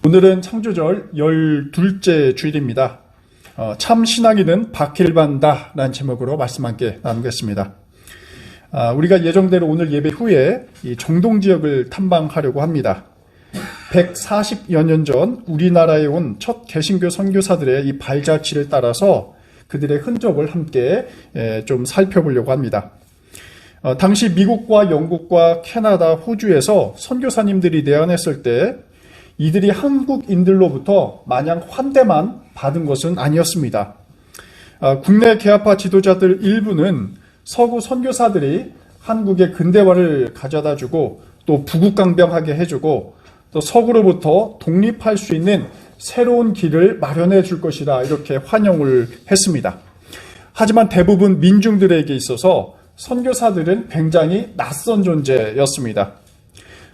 오늘은 창조절 12째 주일입니다. 참 신앙인은 박힐반다 라는 제목으로 말씀 함께 나누겠습니다. 우리가 예정대로 오늘 예배 후에 이 정동 지역을 탐방하려고 합니다. 140여 년 전 우리나라에 온 첫 개신교 선교사들의 이 발자취를 따라서 그들의 흔적을 함께 좀 살펴보려고 합니다. 당시 미국과 영국과 캐나다, 호주에서 선교사님들이 내한했을 때 이들이 한국인들로부터 마냥 환대만 받은 것은 아니었습니다. 국내 개화파 지도자들 일부는 서구 선교사들이 한국의 근대화를 가져다주고 또 부국강병하게 해주고 또 서구로부터 독립할 수 있는 새로운 길을 마련해 줄 것이라 이렇게 환영을 했습니다. 하지만 대부분 민중들에게 있어서 선교사들은 굉장히 낯선 존재였습니다.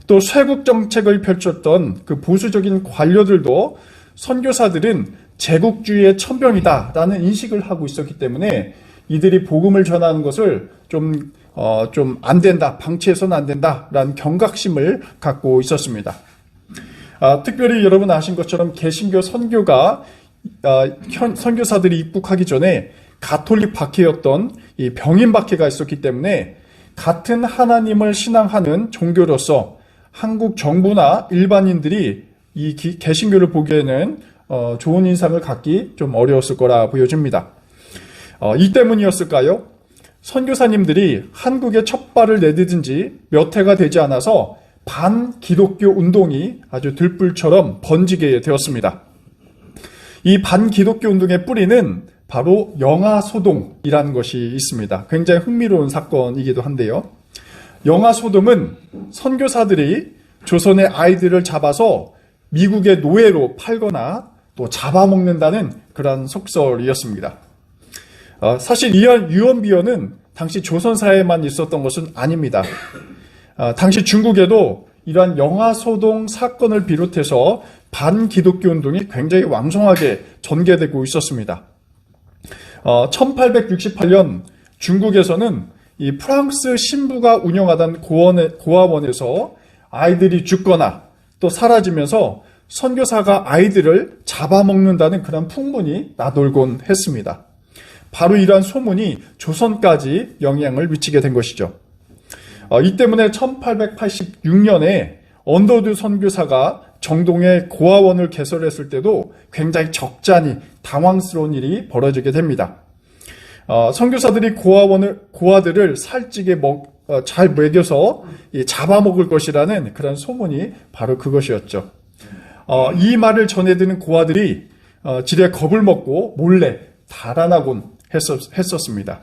또 쇄국 정책을 펼쳤던 그 보수적인 관료들도 선교사들은 제국주의의 천병이다라는 인식을 하고 있었기 때문에 이들이 복음을 전하는 것을 좀 안 된다, 방치해서는 안 된다라는 경각심을 갖고 있었습니다. 특별히 여러분 아신 것처럼 개신교 선교가 선교사들이 입국하기 전에 가톨릭 박해였던 이 병인 박해가 있었기 때문에 같은 하나님을 신앙하는 종교로서 한국 정부나 일반인들이 이 개신교를 보기에는 좋은 인상을 갖기 좀 어려웠을 거라 보여집니다. 이 때문이었을까요? 선교사님들이 한국에 첫 발을 내디딘 지 몇 해가 되지 않아서 반기독교 운동이 아주 들불처럼 번지게 되었습니다. 이 반기독교 운동의 뿌리는 바로 영아소동이라는 것이 있습니다. 굉장히 흥미로운 사건이기도 한데요. 영아소동은 선교사들이 조선의 아이들을 잡아서 미국의 노예로 팔거나 또 잡아먹는다는 그런 속설이었습니다. 사실 이러한 유언비어는 당시 조선사회에만 있었던 것은 아닙니다. 당시 중국에도 이러한 영아소동 사건을 비롯해서 반기독교 운동이 굉장히 왕성하게 전개되고 있었습니다. 1868년 중국에서는 이 프랑스 신부가 운영하던 고아원에서 아이들이 죽거나 또 사라지면서 선교사가 아이들을 잡아먹는다는 그런 풍문이 나돌곤 했습니다. 바로 이러한 소문이 조선까지 영향을 미치게 된 것이죠. 이 때문에 1886년에 언더드 선교사가 정동에 고아원을 개설했을 때도 굉장히 적잖이 당황스러운 일이 벌어지게 됩니다. 선교사들이 고아들을 살찌게 잘 먹여서 잡아먹을 것이라는 그런 소문이 바로 그것이었죠. 이 말을 전해드는 고아들이 지레 겁을 먹고 몰래 달아나곤 했었습니다.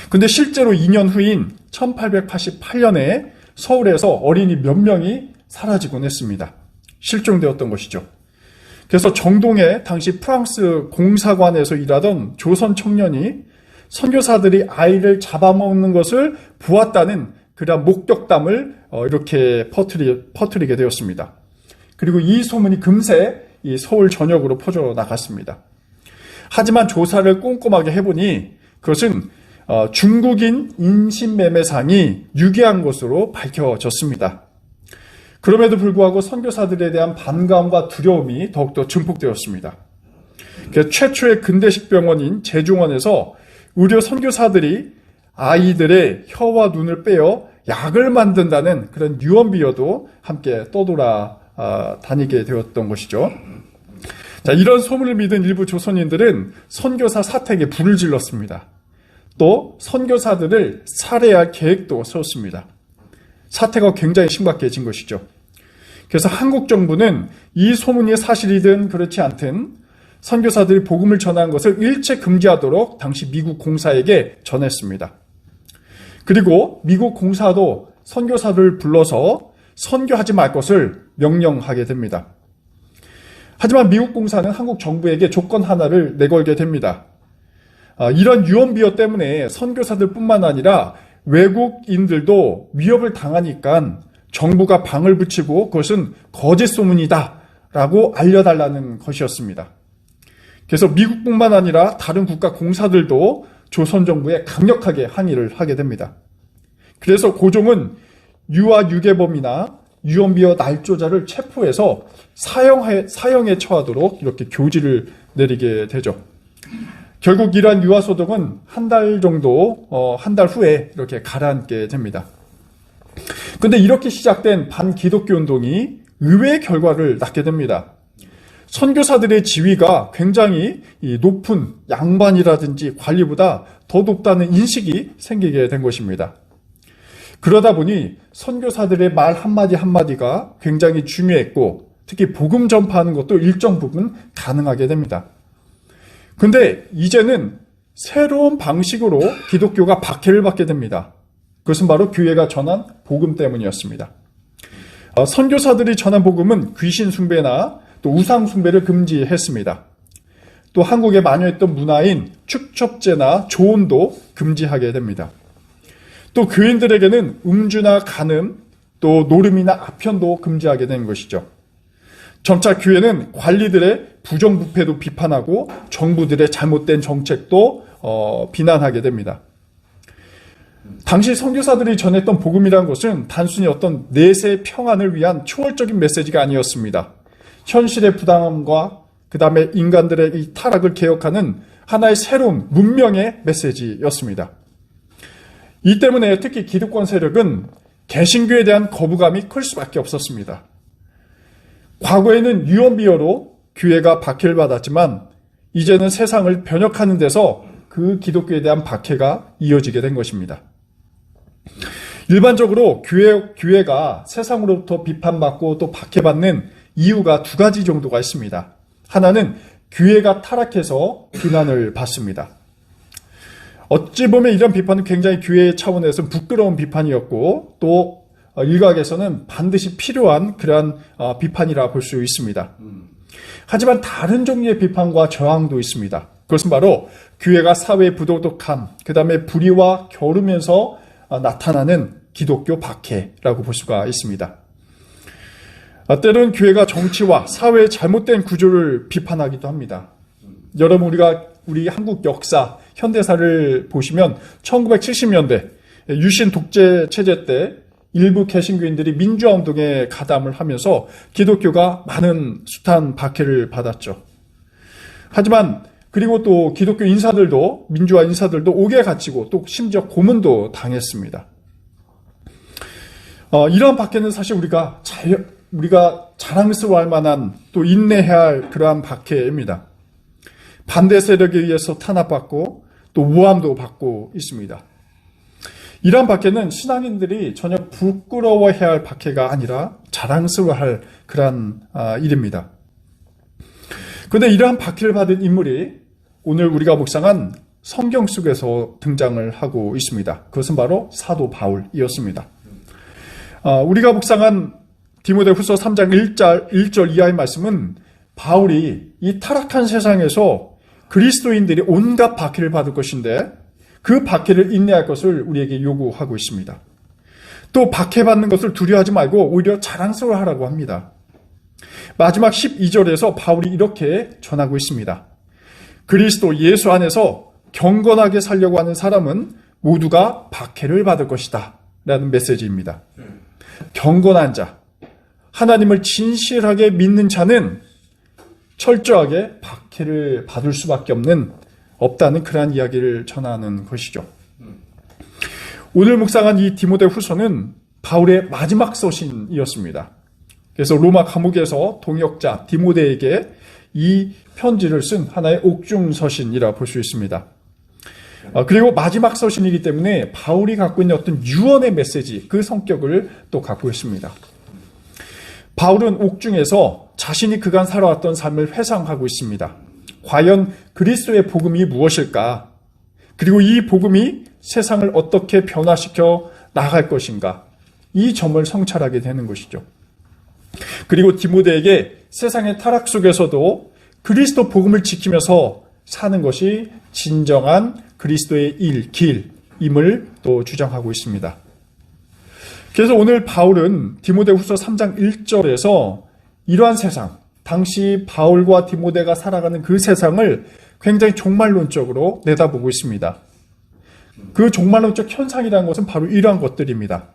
근데 실제로 2년 후인 1888년에 서울에서 어린이 몇 명이 사라지곤 했습니다. 실종되었던 것이죠. 그래서 정동에 당시 프랑스 공사관에서 일하던 조선 청년이 선교사들이 아이를 잡아먹는 것을 보았다는 그런 목격담을 이렇게 퍼뜨리게 되었습니다. 그리고 이 소문이 금세 이 서울 전역으로 퍼져나갔습니다. 하지만 조사를 꼼꼼하게 해보니 그것은 중국인 인신매매상이 유기한 것으로 밝혀졌습니다. 그럼에도 불구하고 선교사들에 대한 반감과 두려움이 더욱더 증폭되었습니다. 최초의 근대식 병원인 제중원에서 의료 선교사들이 아이들의 혀와 눈을 빼어 약을 만든다는 그런 유언비어도 함께 떠돌아 다니게 되었던 것이죠. 자, 이런 소문을 믿은 일부 조선인들은 선교사 사택에 불을 질렀습니다. 또 선교사들을 살해할 계획도 세웠습니다. 사태가 굉장히 심각해진 것이죠. 그래서 한국 정부는 이 소문이 사실이든 그렇지 않든 선교사들이 복음을 전하는 것을 일체 금지하도록 당시 미국 공사에게 전했습니다. 그리고 미국 공사도 선교사들을 불러서 선교하지 말 것을 명령하게 됩니다. 하지만 미국 공사는 한국 정부에게 조건 하나를 내걸게 됩니다. 이런 유언비어 때문에 선교사들뿐만 아니라 외국인들도 위협을 당하니까 정부가 방을 붙이고 그것은 거짓 소문이다 라고 알려달라는 것이었습니다. 그래서 미국뿐만 아니라 다른 국가 공사들도 조선 정부에 강력하게 항의를 하게 됩니다. 그래서 고종은 유아 유괴범이나 유언비어 날조자를 체포해서 사형에 처하도록 이렇게 교지를 내리게 되죠. 결국 이러한 유아소독은 한 달 후에 이렇게 가라앉게 됩니다. 근데 이렇게 시작된 반기독교 운동이 의외의 결과를 낳게 됩니다. 선교사들의 지위가 굉장히 높은 양반이라든지 관리보다 더 높다는 인식이 생기게 된 것입니다. 그러다 보니 선교사들의 말 한마디 한마디가 굉장히 중요했고, 특히 복음 전파하는 것도 일정 부분 가능하게 됩니다. 근데 이제는 새로운 방식으로 기독교가 박해를 받게 됩니다. 그것은 바로 교회가 전한 복음 때문이었습니다. 선교사들이 전한 복음은 귀신 숭배나 또 우상 숭배를 금지했습니다. 또 한국에 만연했던 문화인 축첩제나 조언도 금지하게 됩니다. 또 교인들에게는 음주나 간음, 또 노름이나 아편도 금지하게 된 것이죠. 점차 교회는 관리들의 부정부패도 비판하고 정부들의 잘못된 정책도 비난하게 됩니다. 당시 선교사들이 전했던 복음이라는 것은 단순히 어떤 내세 평안을 위한 초월적인 메시지가 아니었습니다. 현실의 부당함과 그 다음에 인간들의 이 타락을 개혁하는 하나의 새로운 문명의 메시지였습니다. 이 때문에 특히 기득권 세력은 개신교에 대한 거부감이 클 수밖에 없었습니다. 과거에는 유언비어로 교회가 박해를 받았지만 이제는 세상을 변혁하는 데서 그 기독교에 대한 박해가 이어지게 된 것입니다. 일반적으로 교회가 세상으로부터 비판받고 또 박해받는 이유가 두 가지 정도가 있습니다. 하나는 교회가 타락해서 비난을 받습니다. 어찌 보면 이런 비판은 굉장히 교회 차원에서는 부끄러운 비판이었고, 또 일각에서는 반드시 필요한 그러한 비판이라 볼 수 있습니다. 하지만 다른 종류의 비판과 저항도 있습니다. 그것은 바로 교회가 사회의 부도덕함, 그 다음에 불의와 겨루면서 나타나는 기독교 박해라고 볼 수가 있습니다. 때로는 교회가 정치와 사회의 잘못된 구조를 비판하기도 합니다. 여러분, 우리 한국 역사, 현대사를 보시면 1970년대 유신 독재 체제 때 일부 개신교인들이 민주화 운동에 가담을 하면서 기독교가 많은 숱한 박해를 받았죠. 하지만 그리고 또 기독교 인사들도, 민주화 인사들도 옥에 갇히고 또 심지어 고문도 당했습니다. 이러한 박해는 사실 우리가 자랑스러워할 만한, 또 인내해야 할 그러한 박해입니다. 반대 세력에 의해서 탄압받고 또 모함도 받고 있습니다. 이러한 박해는 신앙인들이 전혀 부끄러워해야 할 박해가 아니라 자랑스러워할 그러한 일입니다. 그런데 이러한 박해를 받은 인물이 오늘 우리가 묵상한 성경 속에서 등장을 하고 있습니다. 그것은 바로 사도 바울이었습니다. 우리가 묵상한 디모데후서 3장 1절 이하의 말씀은 바울이 이 타락한 세상에서 그리스도인들이 온갖 박해를 받을 것인데 그 박해를 인내할 것을 우리에게 요구하고 있습니다. 또 박해받는 것을 두려워하지 말고 오히려 자랑스러워하라고 합니다. 마지막 12절에서 바울이 이렇게 전하고 있습니다. 그리스도 예수 안에서 경건하게 살려고 하는 사람은 모두가 박해를 받을 것이다 라는 메시지입니다. 경건한 자, 하나님을 진실하게 믿는 자는 철저하게 박해를 받을 수밖에 없다는 그러한 이야기를 전하는 것이죠. 오늘 묵상한 이 디모데 후서는 바울의 마지막 서신이었습니다. 그래서 로마 감옥에서 동역자 디모데에게 이 편지를 쓴 하나의 옥중 서신이라 볼 수 있습니다. 그리고 마지막 서신이기 때문에 바울이 갖고 있는 어떤 유언의 메시지, 그 성격을 또 갖고 있습니다. 바울은 옥중에서 자신이 그간 살아왔던 삶을 회상하고 있습니다. 과연 그리스도의 복음이 무엇일까? 그리고 이 복음이 세상을 어떻게 변화시켜 나갈 것인가? 이 점을 성찰하게 되는 것이죠. 그리고 디모데에게 세상의 타락 속에서도 그리스도 복음을 지키면서 사는 것이 진정한 그리스도의 길임을 또 주장하고 있습니다. 그래서 오늘 바울은 디모데후서 3장 1절에서 이러한 세상, 당시 바울과 디모데가 살아가는 그 세상을 굉장히 종말론적으로 내다보고 있습니다. 그 종말론적 현상이라는 것은 바로 이러한 것들입니다.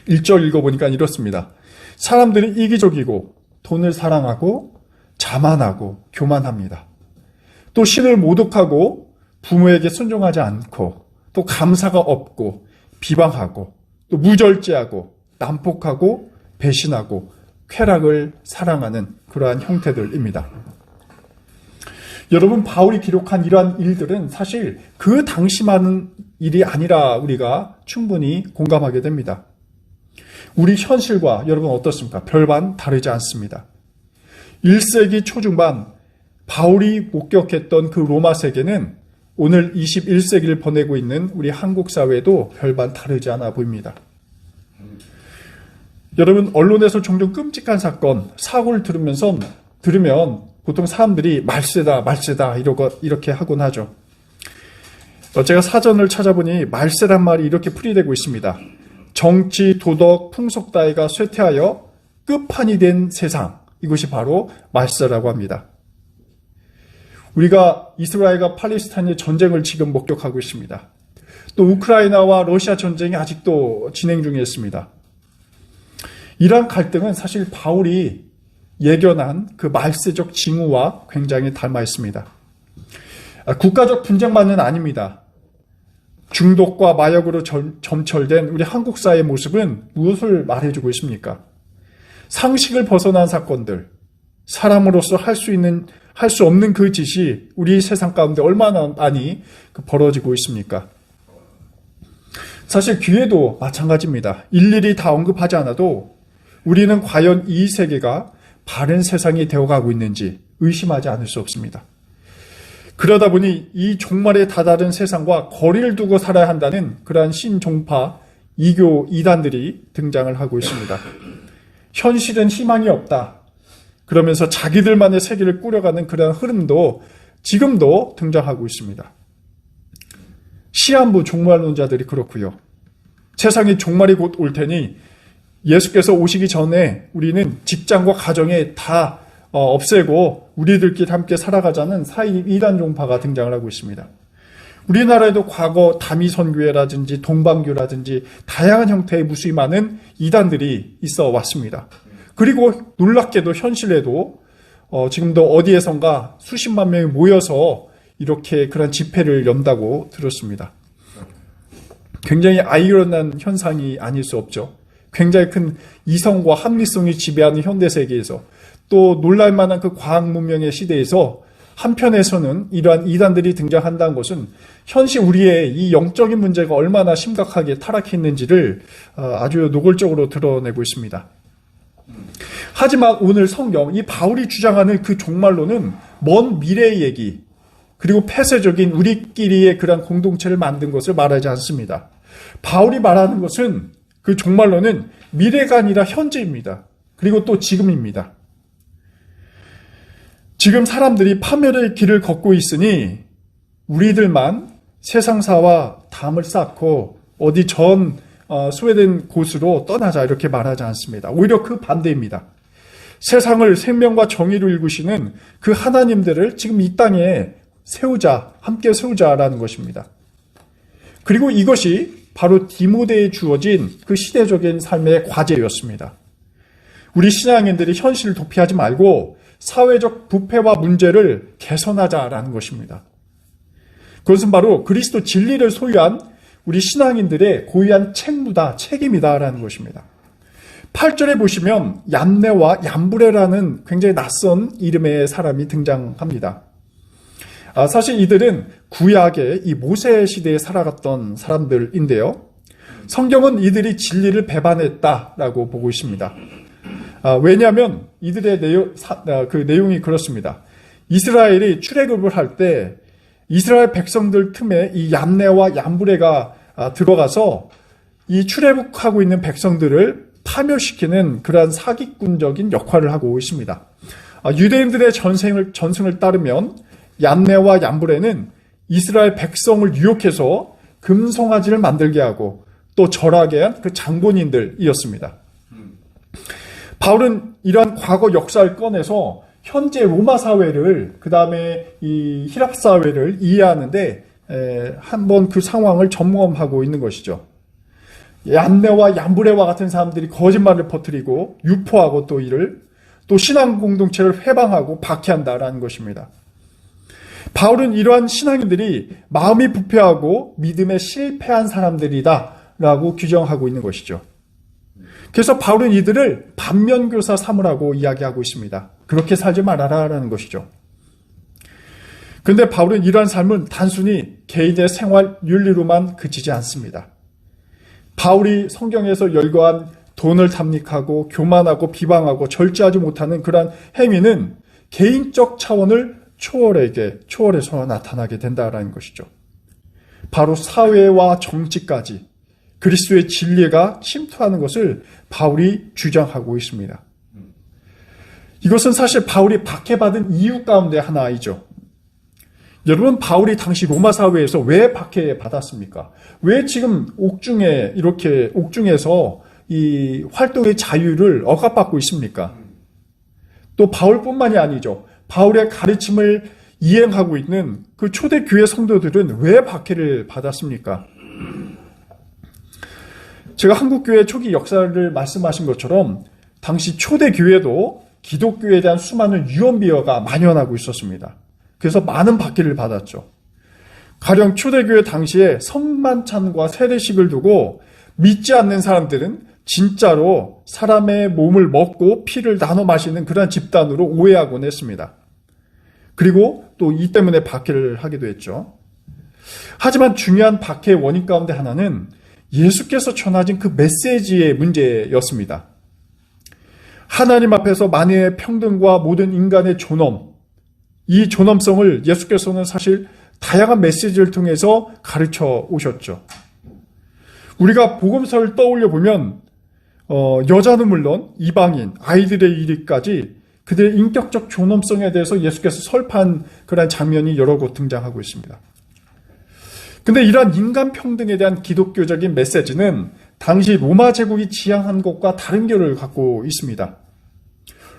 1절 읽어보니까 이렇습니다. 사람들이 이기적이고 돈을 사랑하고 자만하고 교만합니다. 또 신을 모독하고 부모에게 순종하지 않고 또 감사가 없고 비방하고 또 무절제하고 난폭하고 배신하고 쾌락을 사랑하는 그러한 형태들입니다. 여러분, 바울이 기록한 이러한 일들은 사실 그 당시만은 일이 아니라 우리가 충분히 공감하게 됩니다. 우리 현실과 여러분 어떻습니까? 별반 다르지 않습니다. 1세기 초중반 바울이 목격했던 그 로마 세계는 오늘 21세기를 보내고 있는 우리 한국 사회도 별반 다르지 않아 보입니다. 여러분, 언론에서 종종 끔찍한 사건, 사고를 들으면 보통 사람들이 말세다 이렇게 하곤 하죠. 제가 사전을 찾아보니 말세란 말이 이렇게 풀이되고 있습니다. 정치, 도덕, 풍속 따위가 쇠퇴하여 끝판이 된 세상, 이것이 바로 말세라고 합니다. 우리가 이스라엘과 팔레스타인의 전쟁을 지금 목격하고 있습니다. 또 우크라이나와 러시아 전쟁이 아직도 진행 중에 있습니다. 이러한 갈등은 사실 바울이 예견한 그 말세적 징후와 굉장히 닮아 있습니다. 국가적 분쟁만은 아닙니다. 중독과 마약으로 점철된 우리 한국 사회의 모습은 무엇을 말해주고 있습니까? 상식을 벗어난 사건들, 사람으로서 할 수 없는 그 짓이 우리 세상 가운데 얼마나 많이 벌어지고 있습니까? 사실 교회도 마찬가지입니다. 일일이 다 언급하지 않아도 우리는 과연 이 세계가 바른 세상이 되어가고 있는지 의심하지 않을 수 없습니다. 그러다 보니 이 종말에 다다른 세상과 거리를 두고 살아야 한다는 그러한 신종파 이교 이단들이 등장을 하고 있습니다. 현실은 희망이 없다. 그러면서 자기들만의 세계를 꾸려가는 그런 흐름도 지금도 등장하고 있습니다. 시한부 종말론자들이 그렇고요. 세상의 종말이 곧 올 테니 예수께서 오시기 전에 우리는 직장과 가정에 다 없애고 우리들끼리 함께 살아가자는 사이 이단 종파가 등장을 하고 있습니다. 우리나라에도 과거 다미선교회라든지 동방교라든지 다양한 형태의 무수히 많은 이단들이 있어 왔습니다. 그리고 놀랍게도 현실에도 지금도 어디에선가 수십만 명이 모여서 이렇게 그런 집회를 연다고 들었습니다. 굉장히 아이러니한 현상이 아닐 수 없죠. 굉장히 큰 이성과 합리성이 지배하는 현대세계에서 또 놀랄만한 그 과학 문명의 시대에서 한편에서는 이러한 이단들이 등장한다는 것은 현실 우리의 이 영적인 문제가 얼마나 심각하게 타락해 있는지를 아주 노골적으로 드러내고 있습니다. 하지만 오늘 성경, 이 바울이 주장하는 그 종말론은 먼 미래의 얘기, 그리고 폐쇄적인 우리끼리의 그런 공동체를 만든 것을 말하지 않습니다. 바울이 말하는 것은 그 종말론은 미래가 아니라 현재입니다. 그리고 또 지금입니다. 지금 사람들이 파멸의 길을 걷고 있으니 우리들만 세상사와 담을 쌓고 어디 스웨덴 곳으로 떠나자 이렇게 말하지 않습니다. 오히려 그 반대입니다. 세상을 생명과 정의로 일구시는 그 하나님들을 지금 이 땅에 함께 세우자라는 것입니다. 그리고 이것이 바로 디모데에 주어진 그 시대적인 삶의 과제였습니다. 우리 신앙인들이 현실을 도피하지 말고 사회적 부패와 문제를 개선하자라는 것입니다. 그것은 바로 그리스도 진리를 소유한 우리 신앙인들의 고유한 책임이다라는 것입니다. 8절에 보시면 얀네와 얀브레라는 굉장히 낯선 이름의 사람이 등장합니다. 사실 이들은 구약의 이 모세 시대에 살아갔던 사람들인데요. 성경은 이들이 진리를 배반했다라고 보고 있습니다. 왜냐하면 이들의 내용이 그렇습니다. 이스라엘이 출애굽을 할 때 이스라엘 백성들 틈에 이 얀네와 얀브레가 들어가서 이 출애굽하고 있는 백성들을 파멸시키는 그러한 사기꾼적인 역할을 하고 있습니다. 유대인들의 전승을 따르면 얀네와 얀브레는 이스라엘 백성을 유혹해서 금송아지를 만들게 하고 또 절하게 한 그 장본인들이었습니다. 바울은 이러한 과거 역사를 꺼내서 현재 로마 사회를 그 다음에 이 히랍 사회를 이해하는데 한번 그 상황을 점검하고 있는 것이죠. 얀네와 얀브레와 같은 사람들이 거짓말을 퍼뜨리고 유포하고 또 신앙 공동체를 회방하고 박해한다라는 것입니다. 바울은 이러한 신앙인들이 마음이 부패하고 믿음에 실패한 사람들이다라고 규정하고 있는 것이죠. 그래서 바울은 이들을 반면교사 삼으라고 이야기하고 있습니다. 그렇게 살지 말아라라는 것이죠. 그런데 바울은 이러한 삶은 단순히 개인의 생활 윤리로만 그치지 않습니다. 바울이 성경에서 열거한 돈을 탐닉하고 교만하고 비방하고 절제하지 못하는 그러한 행위는 개인적 차원을 초월해서 나타나게 된다라는 것이죠. 바로 사회와 정치까지 그리스도의 진리가 침투하는 것을 바울이 주장하고 있습니다. 이것은 사실 바울이 박해받은 이유 가운데 하나이죠. 여러분, 바울이 당시 로마 사회에서 왜 박해받았습니까? 왜 지금 옥중에서 이 활동의 자유를 억압받고 있습니까? 또 바울뿐만이 아니죠. 바울의 가르침을 이행하고 있는 그 초대교회 성도들은 왜 박해를 받았습니까? 제가 한국교회 초기 역사를 말씀하신 것처럼 당시 초대교회도 기독교에 대한 수많은 유언비어가 만연하고 있었습니다. 그래서 많은 박해를 받았죠. 가령 초대교회 당시에 성만찬과 세례식을 두고 믿지 않는 사람들은 진짜로 사람의 몸을 먹고 피를 나눠 마시는 그런 집단으로 오해하곤 했습니다. 그리고 또 이 때문에 박해를 하기도 했죠. 하지만 중요한 박해의 원인 가운데 하나는 예수께서 전하신 그 메시지의 문제였습니다. 하나님 앞에서 만유의 평등과 모든 인간의 존엄, 이 존엄성을 예수께서는 사실 다양한 메시지를 통해서 가르쳐 오셨죠. 우리가 복음서를 떠올려 보면 여자는 물론 이방인, 아이들의 일까지 그들의 인격적 존엄성에 대해서 예수께서 설파한 그런 장면이 여러 곳 등장하고 있습니다. 근데 이러한 인간 평등에 대한 기독교적인 메시지는 당시 로마 제국이 지향한 것과 다른 결을 갖고 있습니다.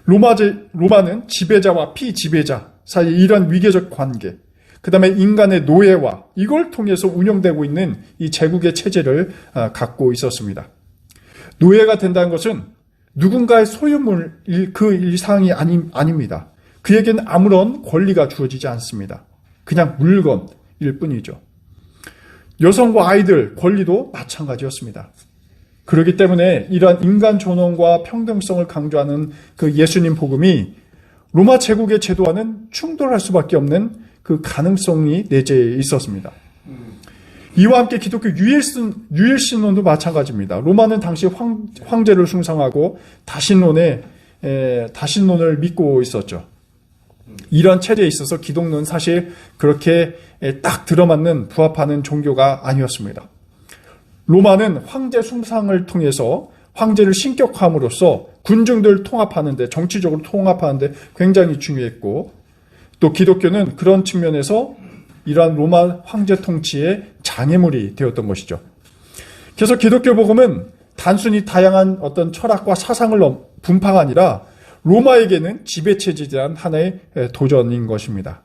로마는 지배자와 피지배자 사이 이런 위계적 관계, 그 다음에 인간의 노예화, 이걸 통해서 운영되고 있는 이 제국의 체제를 갖고 있었습니다. 노예가 된다는 것은 누군가의 소유물 그 이상이 아닙니다. 그에게는 아무런 권리가 주어지지 않습니다. 그냥 물건일 뿐이죠. 여성과 아이들 권리도 마찬가지였습니다. 그렇기 때문에 이러한 인간 존엄과 평등성을 강조하는 그 예수님 복음이 로마 제국의 제도와는 충돌할 수밖에 없는 그 가능성이 내재해 있었습니다. 이와 함께 기독교 유일신론도 마찬가지입니다. 로마는 당시 황제를 숭상하고 다신론을 믿고 있었죠. 이런 체제에 있어서 기독론은 사실 그렇게 딱 들어맞는 부합하는 종교가 아니었습니다. 로마는 황제 숭상을 통해서 황제를 신격함으로써 군중들을 통합하는데, 정치적으로 통합하는데 굉장히 중요했고, 또 기독교는 그런 측면에서 이러한 로마 황제 통치의 장애물이 되었던 것이죠. 그래서 기독교 복음은 단순히 다양한 어떤 철학과 사상을 분파가 아니라 로마에게는 지배체제에 대한 하나의 도전인 것입니다.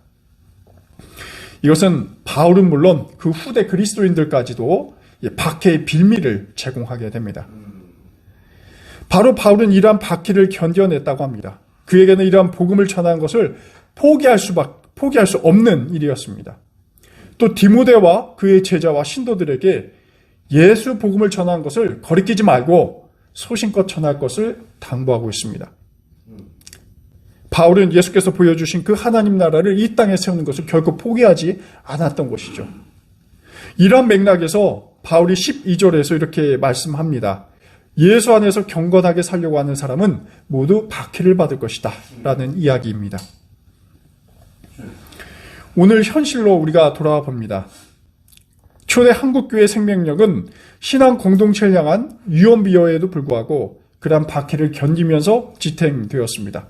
이것은 바울은 물론 그 후대 그리스도인들까지도 박해의 빌미를 제공하게 됩니다. 바로 바울은 이러한 박해를 견뎌냈다고 합니다. 그에게는 이러한 복음을 전하는 것을 포기할 수 없는 일이었습니다. 또 디모데와 그의 제자와 신도들에게 예수 복음을 전하는 것을 거리끼지 말고 소신껏 전할 것을 당부하고 있습니다. 바울은 예수께서 보여주신 그 하나님 나라를 이 땅에 세우는 것을 결코 포기하지 않았던 것이죠. 이러한 맥락에서 바울이 12절에서 이렇게 말씀합니다. 예수 안에서 경건하게 살려고 하는 사람은 모두 박해를 받을 것이다 라는 이야기입니다. 오늘 현실로 우리가 돌아와 봅니다. 초대 한국교회 생명력은 신앙 공동체를 향한 유언비어에도 불구하고 그러한 박해를 견디면서 지탱되었습니다.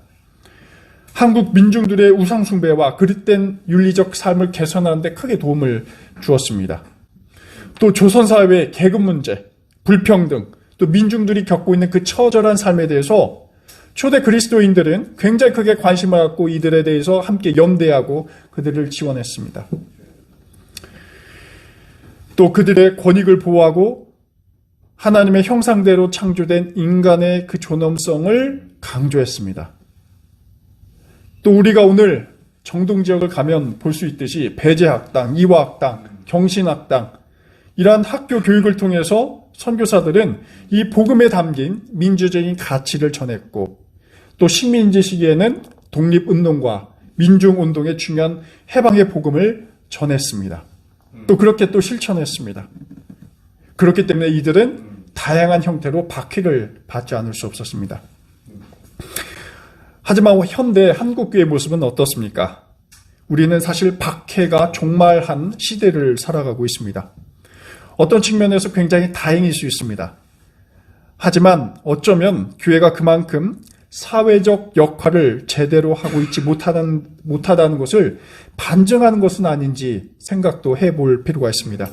한국 민중들의 우상숭배와 그릇된 윤리적 삶을 개선하는 데 크게 도움을 주었습니다. 또 조선사회의 계급 문제, 불평등, 또 민중들이 겪고 있는 그 처절한 삶에 대해서 초대 그리스도인들은 굉장히 크게 관심을 갖고 이들에 대해서 함께 연대하고 그들을 지원했습니다. 또 그들의 권익을 보호하고 하나님의 형상대로 창조된 인간의 그 존엄성을 강조했습니다. 또 우리가 오늘 정동지역을 가면 볼 수 있듯이 배재학당, 이화학당, 경신학당 이러한 학교 교육을 통해서 선교사들은 이 복음에 담긴 민주적인 가치를 전했고 또 식민지 시기에는 독립운동과 민중운동의 중요한 해방의 복음을 전했습니다. 또 그렇게 또 실천했습니다. 그렇기 때문에 이들은 다양한 형태로 박해를 받지 않을 수 없었습니다. 하지만 현대 한국교회의 모습은 어떻습니까? 우리는 사실 박해가 종말한 시대를 살아가고 있습니다. 어떤 측면에서 굉장히 다행일 수 있습니다. 하지만 어쩌면 교회가 그만큼 사회적 역할을 제대로 하고 있지 못하다는 것을 반증하는 것은 아닌지 생각도 해볼 필요가 있습니다.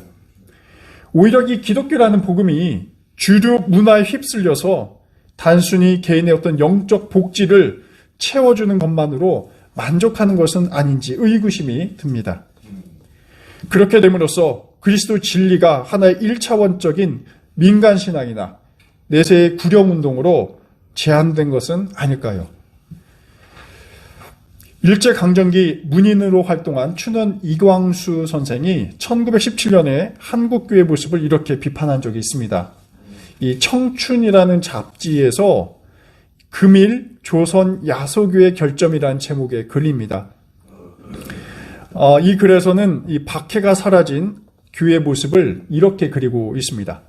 오히려 이 기독교라는 복음이 주류 문화에 휩쓸려서 단순히 개인의 어떤 영적 복지를 채워주는 것만으로 만족하는 것은 아닌지 의구심이 듭니다. 그렇게 됨으로써 그리스도 진리가 하나의 1차원적인 민간신앙이나 내세의 구령운동으로 제한된 것은 아닐까요? 일제강점기 문인으로 활동한 춘원 이광수 선생이 1917년에 한국교회 모습을 이렇게 비판한 적이 있습니다. 이 청춘이라는 잡지에서 금일 조선 야소교의 결점이라는 제목의 글입니다. 이 글에서는 이 박해가 사라진 교회 모습을 이렇게 그리고 있습니다.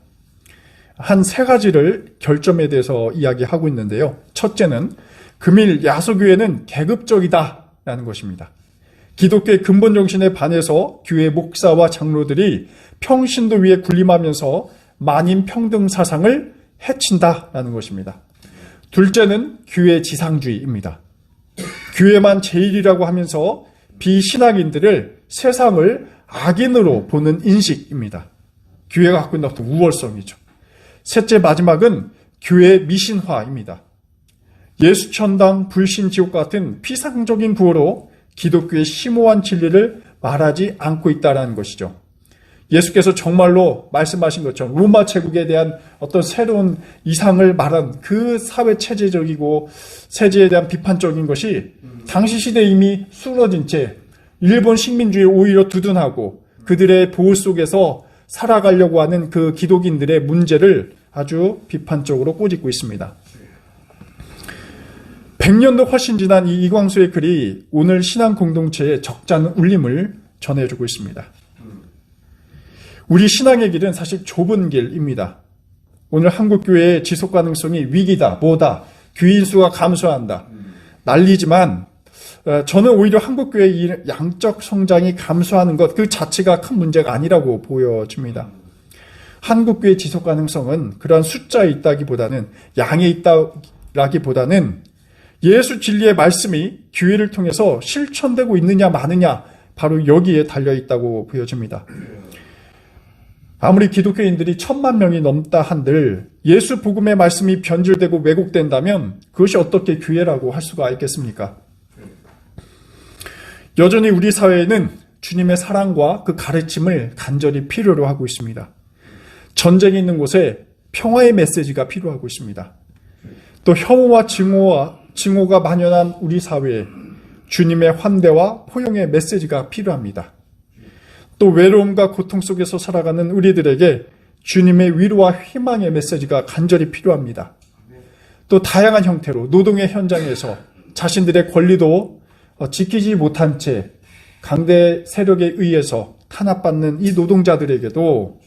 한 세 가지를 결점에 대해서 이야기하고 있는데요. 첫째는 금일 야소교회는 계급적이다라는 것입니다. 기독교의 근본 정신에 반해서 교회 목사와 장로들이 평신도 위에 군림하면서 만인 평등 사상을 해친다라는 것입니다. 둘째는 교회 지상주의입니다. 교회만 제일이라고 하면서 비신앙인들을 세상을 악인으로 보는 인식입니다. 교회가 갖고 있는 어떤 우월성이죠. 셋째 마지막은 교회 미신화입니다. 예수천당, 불신지옥 같은 피상적인 구호로 기독교의 심오한 진리를 말하지 않고 있다는 것이죠. 예수께서 정말로 말씀하신 것처럼 로마 제국에 대한 어떤 새로운 이상을 말한 그 사회체제적이고 세제에 대한 비판적인 것이 당시 시대에 이미 수그러진 채 일본 식민주의에 오히려 두둔하고 그들의 보호 속에서 살아가려고 하는 그 기독인들의 문제를 아주 비판적으로 꼬집고 있습니다. 100년도 훨씬 지난 이 이광수의 글이 오늘 신앙 공동체의 적잖은 울림을 전해주고 있습니다. 우리 신앙의 길은 사실 좁은 길입니다. 오늘 한국교회의 지속 가능성이 위기다, 뭐다, 교인 수가 감소한다, 난리지만 저는 오히려 한국교회의 양적 성장이 감소하는 것 그 자체가 큰 문제가 아니라고 보여집니다. 한국교회의 지속 가능성은 그러한 숫자에 있다기보다는 양에 있다라기보다는 예수 진리의 말씀이 교회를 통해서 실천되고 있느냐 마느냐 바로 여기에 달려있다고 보여집니다. 아무리 기독교인들이 1000만 명이 넘다 한들 예수 복음의 말씀이 변질되고 왜곡된다면 그것이 어떻게 교회라고 할 수가 있겠습니까? 여전히 우리 사회에는 주님의 사랑과 그 가르침을 간절히 필요로 하고 있습니다. 전쟁이 있는 곳에 평화의 메시지가 필요하고 있습니다. 또 혐오와 증오가 만연한 우리 사회에 주님의 환대와 포용의 메시지가 필요합니다. 또 외로움과 고통 속에서 살아가는 우리들에게 주님의 위로와 희망의 메시지가 간절히 필요합니다. 또 다양한 형태로 노동의 현장에서 자신들의 권리도 지키지 못한 채 강대 세력에 의해서 탄압받는 이 노동자들에게도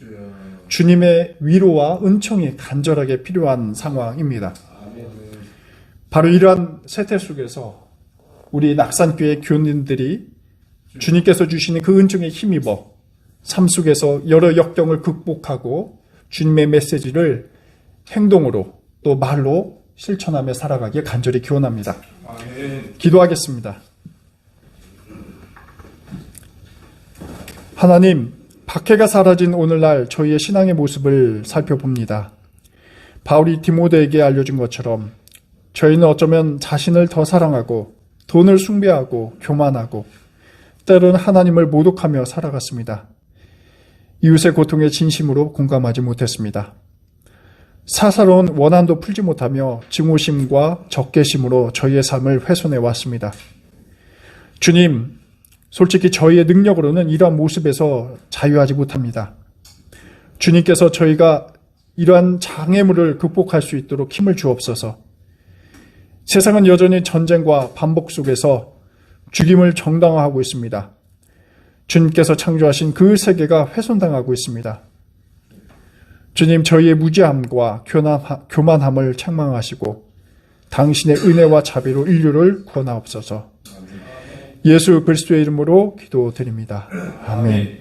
주님의 위로와 은총이 간절하게 필요한 상황입니다. 바로 이러한 세태 속에서 우리 낙산교회 교인들이 주님께서 주시는 그 은총에 힘입어 삶 속에서 여러 역경을 극복하고 주님의 메시지를 행동으로 또 말로 실천하며 살아가기에 간절히 기원합니다. 기도하겠습니다. 하나님, 박해가 사라진 오늘날 저희의 신앙의 모습을 살펴봅니다. 바울이 디모데에게 알려준 것처럼 저희는 어쩌면 자신을 더 사랑하고 돈을 숭배하고 교만하고 때로는 하나님을 모독하며 살아갔습니다. 이웃의 고통에 진심으로 공감하지 못했습니다. 사사로운 원한도 풀지 못하며 증오심과 적개심으로 저희의 삶을 훼손해 왔습니다. 주님, 솔직히 저희의 능력으로는 이러한 모습에서 자유하지 못합니다. 주님께서 저희가 이러한 장애물을 극복할 수 있도록 힘을 주옵소서. 세상은 여전히 전쟁과 반복 속에서 죽임을 정당화하고 있습니다. 주님께서 창조하신 그 세계가 훼손당하고 있습니다. 주님, 저희의 무지함과 교만함을 책망하시고 당신의 은혜와 자비로 인류를 구원하옵소서. 예수 그리스도의 이름으로 기도드립니다. 아멘.